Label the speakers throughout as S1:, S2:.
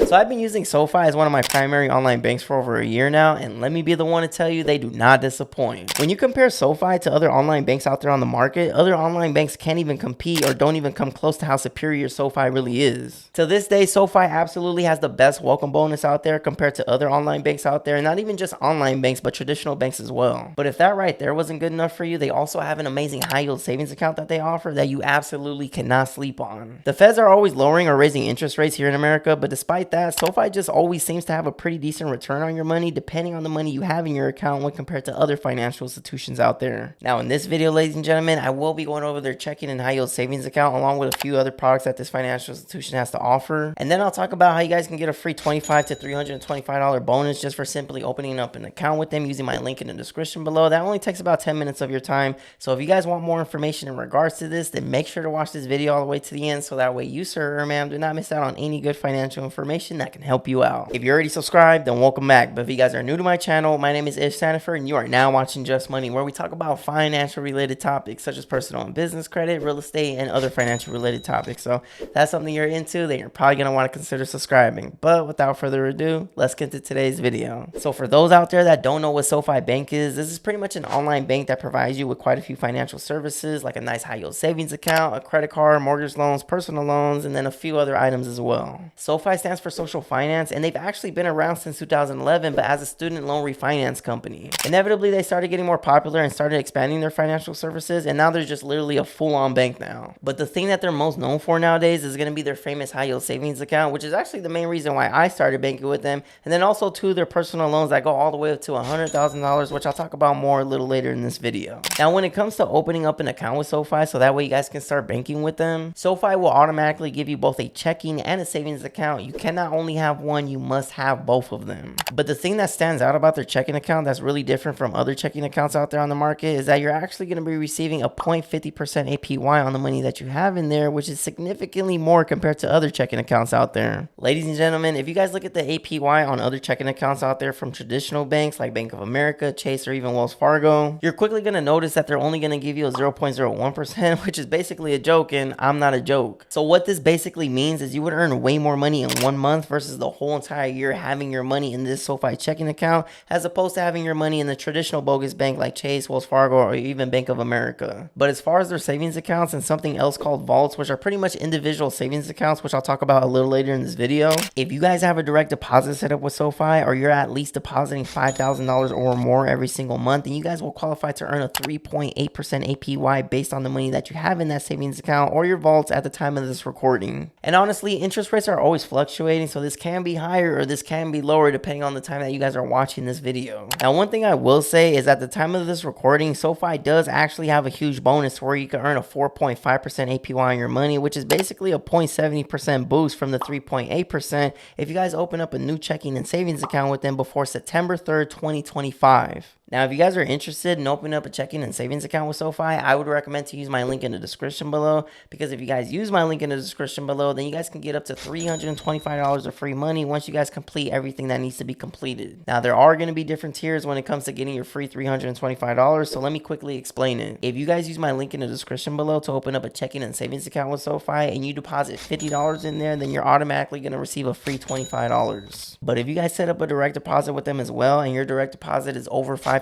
S1: So I've been using SoFi as one of my primary online banks for over a year now, and let me be the one to tell you they do not disappoint. When you compare SoFi to other online banks out there on the market, other online banks can't even compete or don't even come close to how superior SoFi really is. To this day, SoFi absolutely has the best welcome bonus out there compared to other online banks out there, and not even just online banks, but traditional banks as well. But if that right there wasn't good enough for you, they also have an amazing high yield savings account that they offer that you absolutely cannot sleep on. The feds are always lowering or raising interest rates here in America, but despite that, SoFi just always seems to have a pretty decent return on your money depending on the money you have in your account when compared to other financial institutions out there. Now in this video, ladies and gentlemen, I will be going over their checking and high yield savings account along with a few other products that this financial institution has to offer. And then I'll talk about how you guys can get a free $25 to $325 bonus just for simply opening up an account with them using my link in the description below. That only takes about 10 minutes of your time. So if you guys want more information in regards to this, then make sure to watch this video all the way to the end so that way you, sir or ma'am, do not miss out on any good financial information that can help you out. If you're already subscribed, then welcome back. But if you guys are new to my channel, my name is Ismael Sandiford and you are now watching Just Money, where we talk about financial related topics such as personal and business credit, real estate, and other financial related topics. So if that's something you're into, then you're probably going to want to consider subscribing. But without further ado, let's get to today's video. So for those out there that don't know what SoFi Bank is, this is pretty much an online bank that provides you with quite a few financial services like a nice high yield savings account, a credit card, mortgage loans, personal loans, and then a few other items as well. SoFi stands for social finance, and they've actually been around since 2011, but as a student loan refinance company. Inevitably, they started getting more popular and started expanding their financial services, and now they're just literally a full-on bank now. But the thing that they're most known for nowadays is going to be their famous high yield savings account, which is actually the main reason why I started banking with them, and then also to their personal loans that go all the way up to $100,000, which I'll talk about more a little later in this video. Now, when it comes to opening up an account with SoFi, so that way you guys can start banking with them, SoFi will automatically give you both a checking and a savings account. You cannot only have one, you must have both of them. But the thing that stands out about their checking account that's really different from other checking accounts out there on the market is that you're actually going to be receiving a 0.50% APY on the money that you have in there, which is significantly more compared to other checking accounts out there. Ladies and gentlemen, if you guys look at the APY on other checking accounts out there from traditional banks like Bank of America, Chase, or even Wells Fargo, you're quickly going to notice that they're only going to give you a 0.01%, which is basically a joke, and I'm not a joke. So what this basically means is you would earn way more money in 1 month versus the whole entire year having your money in this SoFi checking account, as opposed to having your money in the traditional bogus bank like Chase, Wells Fargo, or even Bank of America. But as far as their savings accounts and something else called vaults, which are pretty much individual savings accounts, which I'll talk about a little later in this video, if you guys have a direct deposit set up with SoFi, or you're at least depositing $5,000 or more every single month, then you guys will qualify to earn a 3.8% APY based on the money that you have in that savings account or your vaults at the time of this recording. And honestly, interest rates are always fluctuating, so this can be higher or this can be lower depending on the time that you guys are watching this video. Now, one thing I will say is at the time of this recording, SoFi does actually have a huge bonus where you can earn a 4.5% APY on your money, which is basically a 0.70% boost from the 3.8% if you guys open up a new checking and savings account with them before September 3rd, 2025. Now, if you guys are interested in opening up a checking and savings account with SoFi, I would recommend to use my link in the description below, because if you guys use my link in the description below, then you guys can get up to $325 of free money once you guys complete everything that needs to be completed. Now, there are going to be different tiers when it comes to getting your free $325, so let me quickly explain it. If you guys use my link in the description below to open up a checking and savings account with SoFi and you deposit $50 in there, then you're automatically going to receive a free $25. But if you guys set up a direct deposit with them as well and your direct deposit is over $5,000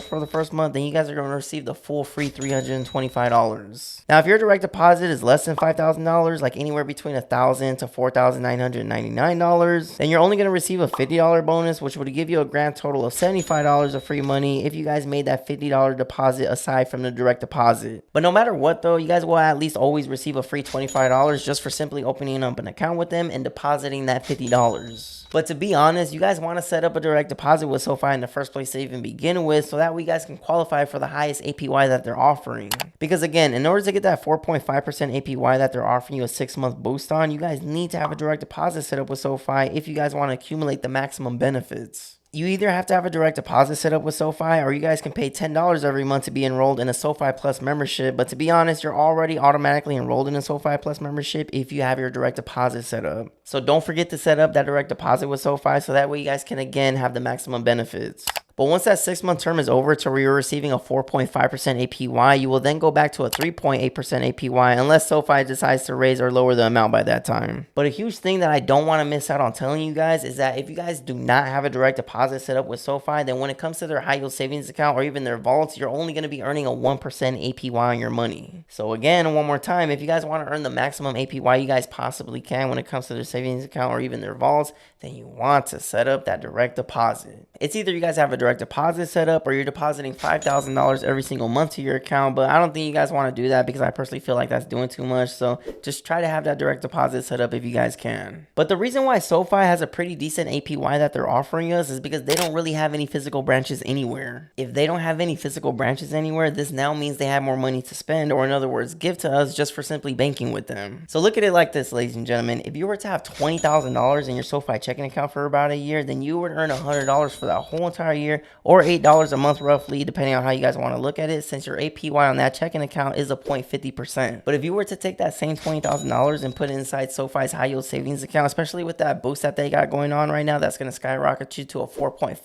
S1: for the first month, then you guys are going to receive the full free $325. Now, if your direct deposit is less than $5,000, like anywhere between $1,000 to $4,999, then you're only going to receive a $50 bonus, which would give you a grand total of $75 of free money if you guys made that $50 deposit aside from the direct deposit. But no matter what though, you guys will at least always receive a free $25 just for simply opening up an account with them and depositing that $50. But to be honest, you guys want to set up a direct deposit with SoFi in the first place to even begin with, so that way you guys can qualify for the highest APY that they're offering. Because again, in order to get that 4.5% APY that they're offering you a 6-month boost on, you guys need to have a direct deposit set up with SoFi if you guys want to accumulate the maximum benefits. You either have to have a direct deposit set up with SoFi, or you guys can pay $10 every month to be enrolled in a SoFi Plus membership. But to be honest, you're already automatically enrolled in a SoFi Plus membership if you have your direct deposit set up. So don't forget to set up that direct deposit with SoFi so that way you guys can again have the maximum benefits. But once that 6-month term is over to where you're receiving a 4.5% APY, you will then go back to a 3.8% APY unless SoFi decides to raise or lower the amount by that time. But a huge thing that I don't want to miss out on telling you guys is that if you guys do not have a direct deposit set up with SoFi, then when it comes to their high yield savings account or even their vaults, you're only going to be earning a 1% APY on your money. So again, one more time, if you guys want to earn the maximum APY you guys possibly can when it comes to their savings account or even their vaults, then you want to set up that direct deposit. It's either you guys have a direct deposit set up or you're depositing $5,000 every single month to your account, but I don't think you guys want to do that because I personally feel like that's doing too much. So just try to have that direct deposit set up if you guys can. But the reason why SoFi has a pretty decent APY that they're offering us is because they don't really have any physical branches anywhere. If they don't have any physical branches anywhere, this now means they have more money to spend, or in other words, give to us just for simply banking with them. So look at it like this, ladies and gentlemen. If you were to have $20,000 in your SoFi checking account for about a year, then you would earn $100 for that whole entire year, or $8 a month roughly, depending on how you guys want to look at it, since your APY on that checking account is a 0.50%. But if you were to take that same $20,000 and put it inside SoFi's high yield savings account, especially with that boost that they got going on right now, that's going to skyrocket you to a 4.5%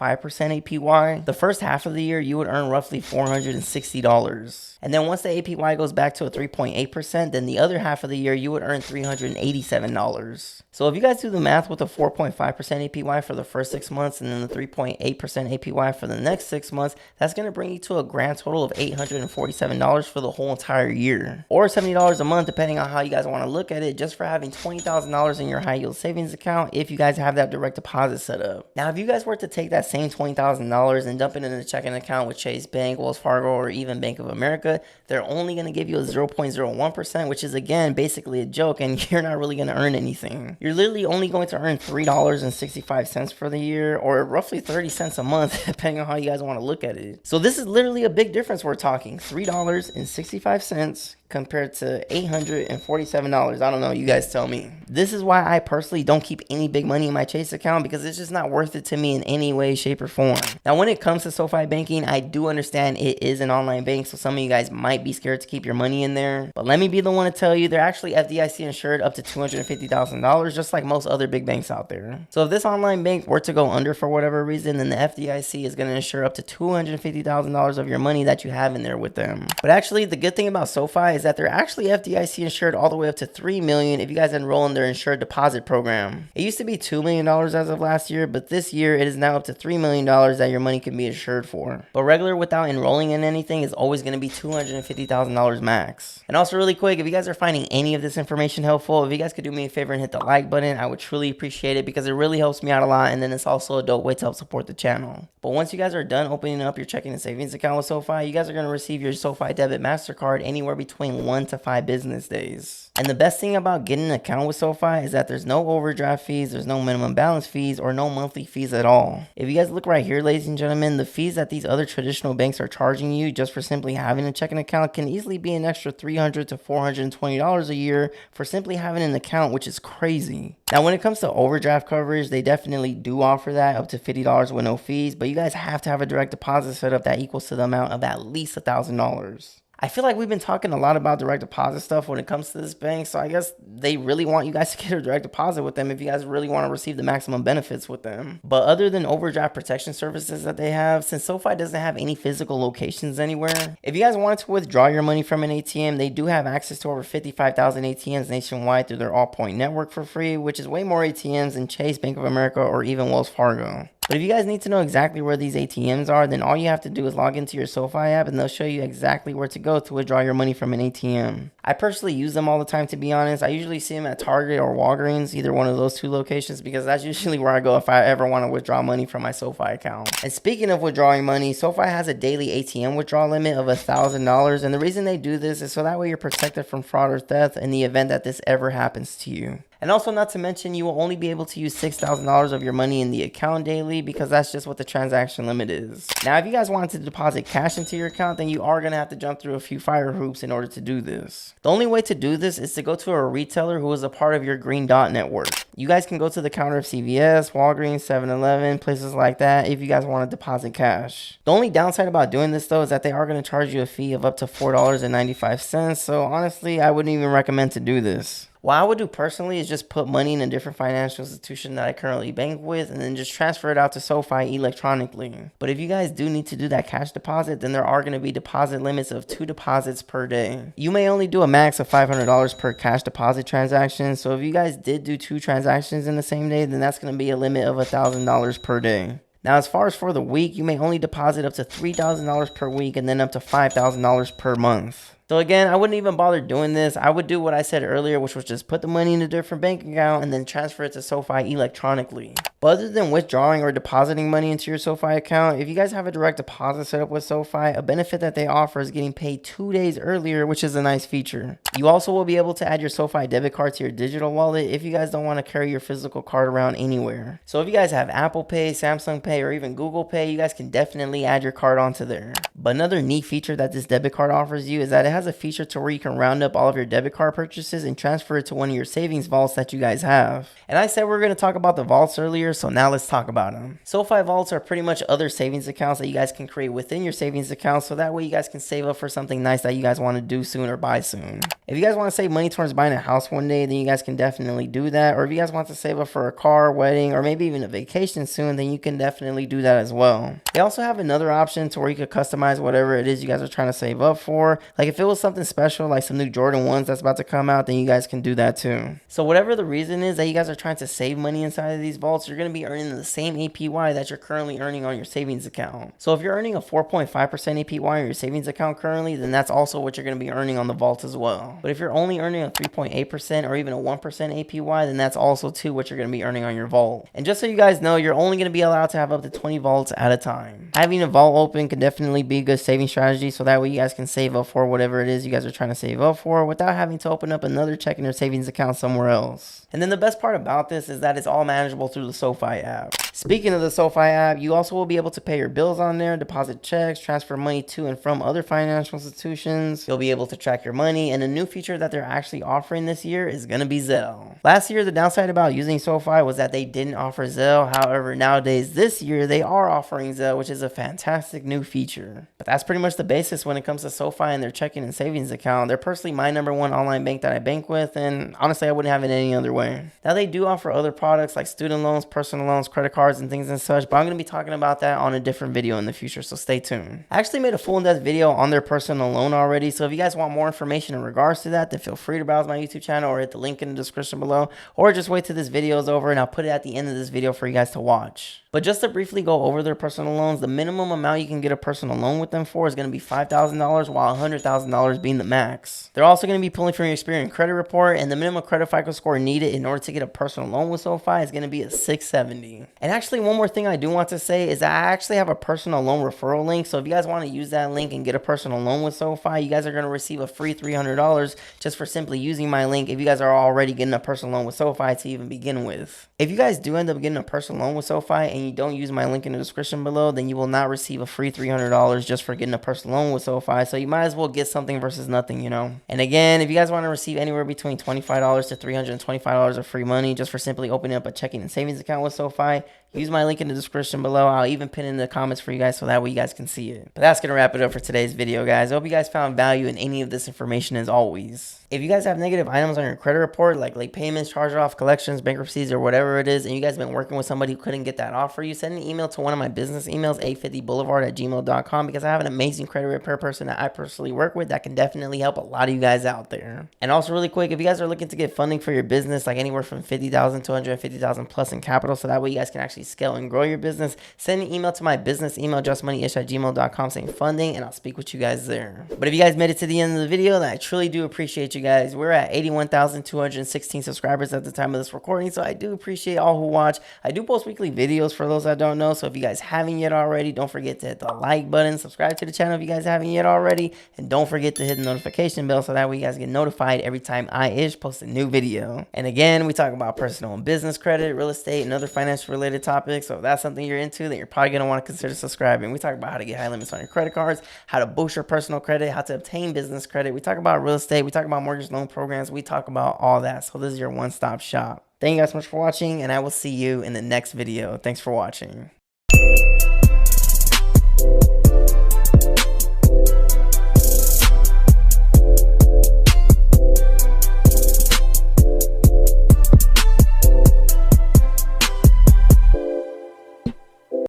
S1: APY. The first half of the year, you would earn roughly $460. And then once the APY goes back to a 3.8%, then the other half of the year, you would earn $387. So if you guys do the math with a 4.5% APY for the first 6 months and then the 3.8% APY for the next 6 months, that's going to bring you to a grand total of $847 for the whole entire year. Or $70 a month, depending on how you guys want to look at it, just for having $20,000 in your high yield savings account if you guys have that direct deposit set up. Now, if you guys were to take that same $20,000 and dump it in a checking account with Chase Bank, Wells Fargo, or even Bank of America, they're only going to give you a 0.01%, which is again basically a joke, and you're not really going to earn anything. You're literally only going to earn $3.65 for the year, or roughly 30 cents a month, depending on how you guys want to look at it. So this is literally a big difference. We're talking $3.65 compared to $847. I don't know, you guys tell me. This is why I personally don't keep any big money in my Chase account, because it's just not worth it to me in any way, shape, or form. Now, when it comes to SoFi banking, I do understand it is an online bank, so some of you guys might be scared to keep your money in there. But let me be the one to tell you, they're actually FDIC insured up to $250,000, just like most other big banks out there. So if this online bank were to go under for whatever reason, then the FDIC is going to insure up to $250,000 of your money that you have in there with them. But actually, the good thing about SoFi is that they're actually FDIC insured all the way up to $3 million if you guys enroll in their insured deposit program. It used to be $2 million as of last year, but this year it is now up to $3 million that your money can be insured for. But regular without enrolling in anything is always going to be $250,000 max. And also really quick, if you guys are finding any of this information helpful, if you guys could do me a favor and hit the like button, I would truly appreciate it, because it really helps me out a lot, and then it's also a dope way to help support the channel. But once you guys are done opening up your checking and savings account with SoFi, you guys are going to receive your SoFi debit MasterCard anywhere between 1 to 5 business days. And the best thing about getting an account with SoFi is that there's no overdraft fees, there's no minimum balance fees, or no monthly fees at all. If you guys look right here, ladies and gentlemen, the fees that these other traditional banks are charging you just for simply having a checking account can easily be an extra $300 to $420 a year for simply having an account, which is crazy. Now, when it comes to overdraft coverage, they definitely do offer that up to $50 with no fees, but you guys have to have a direct deposit set up that equals to the amount of at least $1,000. I feel like we've been talking a lot about direct deposit stuff when it comes to this bank, so I guess they really want you guys to get a direct deposit with them if you guys really want to receive the maximum benefits with them. But other than overdraft protection services that they have, since SoFi doesn't have any physical locations anywhere, if you guys wanted to withdraw your money from an ATM, they do have access to over 55,000 ATMs nationwide through their all-point network for free, which is way more ATMs than Chase, Bank of America, or even Wells Fargo. But if you guys need to know exactly where these ATMs are, then all you have to do is log into your SoFi app and they'll show you exactly where to go to withdraw your money from an ATM. I personally use them all the time, to be honest. I usually see them at Target or Walgreens, either one of those two locations, because that's usually where I go if I ever want to withdraw money from my SoFi account. And speaking of withdrawing money, SoFi has a daily ATM withdrawal limit of $1,000, and the reason they do this is so that way you're protected from fraud or theft in the event that this ever happens to you. And also, not to mention, you will only be able to use $6,000 of your money in the account daily, because that's just what the transaction limit is. Now, if you guys wanted to deposit cash into your account, then you are going to have to jump through a few fire hoops in order to do this. The only way to do this is to go to a retailer who is a part of your Green Dot network. You guys can go to the counter of CVS, Walgreens, 7-Eleven, places like that if you guys want to deposit cash. The only downside about doing this, though, is that they are going to charge you a fee of up to $4.95. So honestly, I wouldn't even recommend to do this. What I would do personally is just put money in a different financial institution that I currently bank with and then just transfer it out to SoFi electronically. But if you guys do need to do that cash deposit, then there are going to be deposit limits of 2 deposits per day. You may only do a max of $500 per cash deposit transaction. So if you guys did do 2 transactions in the same day, then that's going to be a limit of $1,000 per day. Now, as far as for the week, you may only deposit up to $3,000 per week and then up to $5,000 per month. So again, I wouldn't even bother doing this. I would do what I said earlier, which was just put the money in a different bank account and then transfer it to SoFi electronically. But other than withdrawing or depositing money into your SoFi account, if you guys have a direct deposit set up with SoFi, a benefit that they offer is getting paid 2 days earlier, which is a nice feature. You also will be able to add your SoFi debit card to your digital wallet if you guys don't want to carry your physical card around anywhere. So if you guys have Apple Pay, Samsung Pay, or even Google Pay, you guys can definitely add your card onto there. But another neat feature that this debit card offers you is that it has a feature to where you can round up all of your debit card purchases and transfer it to one of your savings vaults that you guys have. And I said we're going to talk about the vaults earlier, so now let's talk about them. SoFi vaults are pretty much other savings accounts that you guys can create within your savings account, so that way you guys can save up for something nice that you guys want to do soon or buy soon. If you guys want to save money towards buying a house one day, then you guys can definitely do that. Or if you guys want to save up for a car, wedding, or maybe even a vacation soon, then you can definitely do that as well. They also have another option to where you could customize whatever it is you guys are trying to save up for. Like if it was something special, like some new Jordan 1s that's about to come out, then you guys can do that too. So whatever the reason is that you guys are trying to save money inside of these vaults, you're going to be earning the same APY that you're currently earning on your savings account. So if you're earning a 4.5% APY on your savings account currently, then that's also what you're going to be earning on the vault as well. But if you're only earning a 3.8% or even a 1% APY, then that's also too what you're going to be earning on your vault. And just so you guys know, you're only going to be allowed to have up to 20 vaults at a time. Having a vault open can definitely be a good saving strategy, so that way you guys can save up for whatever it is you guys are trying to save up for without having to open up another checking or savings account somewhere else. And then the best part about this is that it's all manageable through the SoFi app. Speaking of the SoFi app, you also will be able to pay your bills on there, deposit checks, transfer money to and from other financial institutions. You'll be able to track your money, and a new feature that they're actually offering this year is going to be Zelle. Last year, the downside about using SoFi was that they didn't offer Zelle. However, nowadays, this year, they are offering Zelle, which is a fantastic new feature. But that's pretty much the basis when it comes to SoFi and their checking and savings account. They're personally my #1 online bank that I bank with, and honestly, I wouldn't have it any other way. Now, they do offer other products like student loans, personal loans, credit cards, and things and such, but I'm going to be talking about that on a different video in the future, so stay tuned. I actually made a full in-depth video on their personal loan already, so if you guys want more information in regards to that, then feel free to browse my YouTube channel or hit the link in the description below, or just wait till this video is over and I'll put it at the end of this video for you guys to watch. But just to briefly go over their personal loans, the minimum amount you can get a personal loan with them for is going to be $5,000, while $100,000 being the max. They're also going to be pulling from your Experian credit report, and the minimum credit FICO score needed in order to get a personal loan with SoFi is going to be a 670. And actually, one more thing I do want to say is that I actually have a personal loan referral link, so if you guys want to use that link and get a personal loan with SoFi, you guys are going to receive a free $300 just for simply using my link if you guys are already getting a personal loan with SoFi to even begin with. If you guys do end up getting a personal loan with SoFi and you don't use my link in the description below, then you will not receive a free $300 just for getting a personal loan with SoFi, so you might as well get something versus nothing, you know. And again, if you guys want to receive anywhere between $25 to $325 of free money just for simply opening up a checking and savings account with SoFi, use my link in the description below. I'll even pin it in the comments for you guys so that way you guys can see it. But that's going to wrap it up for today's video, guys. I hope you guys found value in any of this information as always. If you guys have negative items on your credit report, like late payments, charge-off, collections, bankruptcies, or whatever it is, and you guys have been working with somebody who couldn't get that off for you, send an email to one of my business emails, 850boulevard@gmail.com, because I have an amazing credit repair person that I personally work with that can definitely help a lot of you guys out there. And also really quick, if you guys are looking to get funding for your business, like anywhere from $50,000 to $150,000 plus in capital, so that way you guys can actually scale and grow your business, send an email to my business email, justmoneyish@gmail.com, saying funding, and I'll speak with you guys there. But if you guys made it to the end of the video, then I truly do appreciate you guys. We're at 81,216 subscribers at the time of this recording, so I do appreciate all who watch. I do post weekly videos for those that don't know, so if you guys haven't yet already, don't forget to hit the like button, subscribe to the channel if you guys haven't yet already, and don't forget to hit the notification bell so that way you guys get notified every time Ish posts a new video. And again, we talk about personal and business credit, real estate, and other financial related topics, so if that's something you're into, then you're probably going to want to consider subscribing. We talk about how to get high limits on your credit cards, how to boost your personal credit, how to obtain business credit. We talk about real estate, we talk about mortgage loan programs, we talk about all that. So this is your one-stop shop. Thank you guys so much for watching, and I will see you in the next video. Thanks for watching.